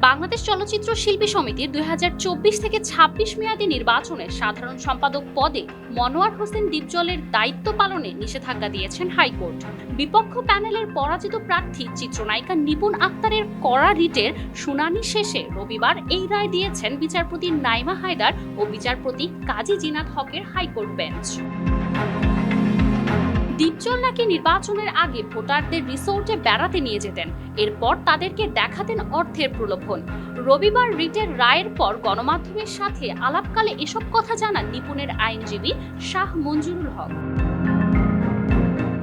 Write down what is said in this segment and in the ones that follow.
বাংলাদেশ চলচ্চিত্র শিল্পী সমিতির ২০২৪ থেকে ২৬ মেয়াদী নির্বাচনে সাধারণ সম্পাদক পদে মনোয়ার হোসেন দীপজলের দায়িত্ব পালনে নিষেধাজ্ঞা দিয়েছেন হাইকোর্ট। বিপক্ষ প্যানেলের পরাজিত প্রার্থী চিত্রনায়িকা নিপুণ আক্তারের করা রিটের শুনানি শেষে রবিবার এই রায় দিয়েছেন বিচারপতি নাইমা হায়দার ও বিচারপতি কাজী জিনাত হকের হাইকোর্ট বেঞ্চ। দীপজল নাকি নির্বাচনের আগে ভোটারদের রিসোর্টে বেড়াতে নিয়ে যেতেন, এরপর তাদেরকে দেখাতেন অর্থের প্রলোভন। রবিবার রিটের রায়ের পর গণমাধ্যমের সাথে আলাপকালে এসব কথা জানান নিপুণের আইনজীবী শাহ মঞ্জুরুল হক।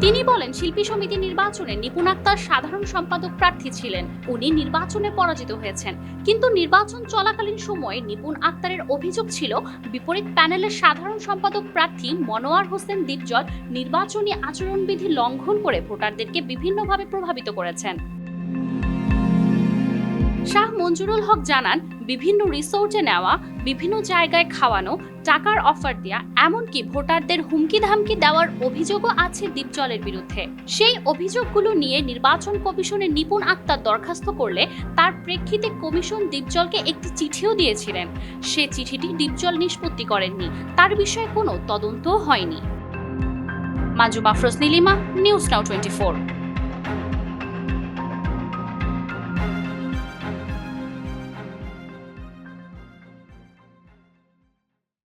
তিনি বলেন, শিল্পী সমিতি নির্বাচনে নিপুণ আক্তার সাধারণ সম্পাদক প্রার্থী ছিলেন। উনি নির্বাচনে পরাজিত হয়েছেন, কিন্তু নির্বাচন চলাকালীন সময়ে নিপুণ আক্তারের অভিযোগ ছিল বিপরীত প্যানেলের সাধারণ সম্পাদক প্রার্থী মনোয়ার হোসেন দীপজল নির্বাচনী আচরণবিধি লঙ্ঘন করে ভোটারদেরকে বিভিন্নভাবে প্রভাবিত করেছেন। শাহ মঞ্জুরুল হক জানান, বিভিন্ন রিসোর্টে নেওয়া, বিভিন্ন জায়গায় খাওয়ানো, টাকার অফার দেয়া, এমনকি ভোটারদের হুমকি ধামকি দেওয়ার অভিযোগও আছে দীপজলের বিরুদ্ধে। সেই অভিযোগগুলো নিয়ে নির্বাচন কমিশনে নিপুণ আক্তার দরখাস্ত করলে তার প্রেক্ষিতে কমিশন দীপজলকে একটি চিঠিও দিয়েছিলেন। সে চিঠিটি দীপজল নিষ্পত্তি করেননি, তার বিষয়ে কোনো তদন্তও হয়নি। মাজুমা আফরোজ নীলিমা, নিউজ নাও 24।